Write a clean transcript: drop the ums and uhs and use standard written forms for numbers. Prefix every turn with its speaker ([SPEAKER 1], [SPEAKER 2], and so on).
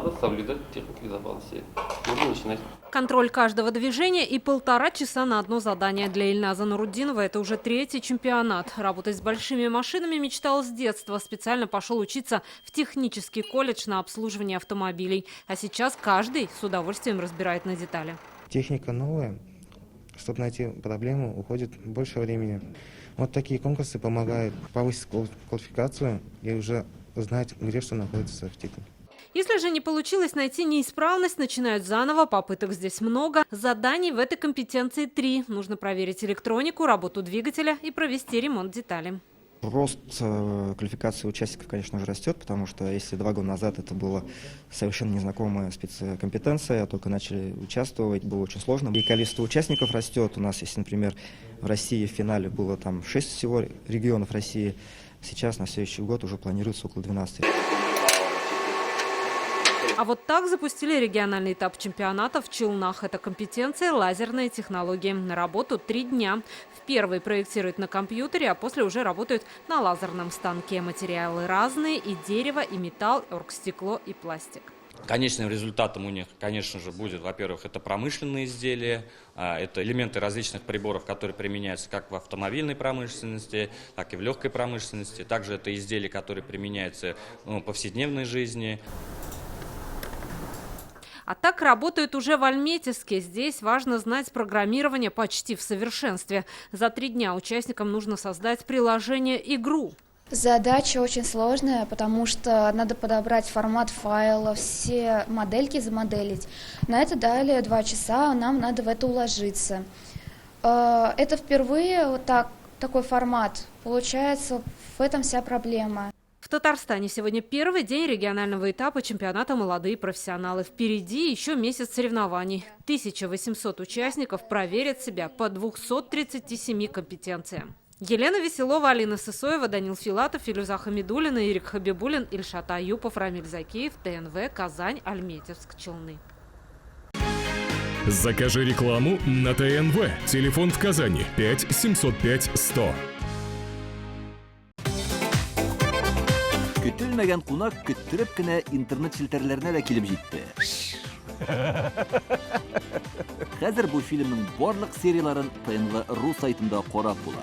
[SPEAKER 1] надо соблюдать технику безопасности. Нужно начинать.
[SPEAKER 2] Контроль каждого движения и 1,5 часа на одно задание. Для Ильназа Нуруддинова это уже 3-й чемпионат. Работать с большими машинами мечтал с детства. Специально пошел учиться в технический колледж на обслуживание автомобилей. А сейчас каждый с удовольствием разбирает на детали.
[SPEAKER 3] Техника новая. Чтобы найти проблему, уходит больше времени. Вот такие конкурсы помогают повысить квалификацию и уже знать, где что находится в технике.
[SPEAKER 2] Если же не получилось найти неисправность, начинают заново. Попыток здесь много. Заданий в этой компетенции 3. Нужно проверить электронику, работу двигателя и провести ремонт деталей.
[SPEAKER 4] Рост квалификации участников, конечно же, растет, потому что если 2 года назад это была совершенно незнакомая спецкомпетенция, только начали участвовать, было очень сложно. И количество участников растет. У нас, если, например, в России в финале было там 6 всего регионов России, сейчас на следующий год уже планируется около 12.
[SPEAKER 2] А вот так запустили региональный этап чемпионата в Челнах. Это компетенция лазерные технологии. На работу 3 дня. В первый проектируют на компьютере, а после уже работают на лазерном станке. Материалы разные: и дерево, и металл, оргстекло, и пластик.
[SPEAKER 5] Конечным результатом у них, конечно же, будет, во-первых, это промышленные изделия, это элементы различных приборов, которые применяются как в автомобильной промышленности, так и в легкой промышленности. Также это изделия, которые применяются в повседневной жизни.
[SPEAKER 2] А так работают уже в Альметьевске. Здесь важно знать программирование почти в совершенстве. За 3 дня участникам нужно создать приложение-игру.
[SPEAKER 6] Задача очень сложная, потому что надо подобрать формат файла, все модельки замоделить. На это дали 2 часа, нам надо в это уложиться. Это впервые вот такой формат. Получается, в этом вся проблема.
[SPEAKER 2] В Татарстане сегодня 1-й день регионального этапа чемпионата «Молодые профессионалы». Впереди еще месяц соревнований. 1800 участников проверят себя по 237 компетенциям. Елена Веселова, Алина Сысоева, Данил Филатов, Филюза Хамидуллина, Ирик Хабибуллин, Ильшат Аюпов, Рамиль Закеев, ТНВ, Казань, Альметьевск, Челны.
[SPEAKER 7] Закажи рекламу на ТНВ. Телефон в Казани 5 705 100.
[SPEAKER 8] Көтелмәгән кунак көттөреп кенә интернет челтәрләренә дә килеп җитте. Хәзер бу фильмның барлык серияларын ТНВ.ру сайтында карап була.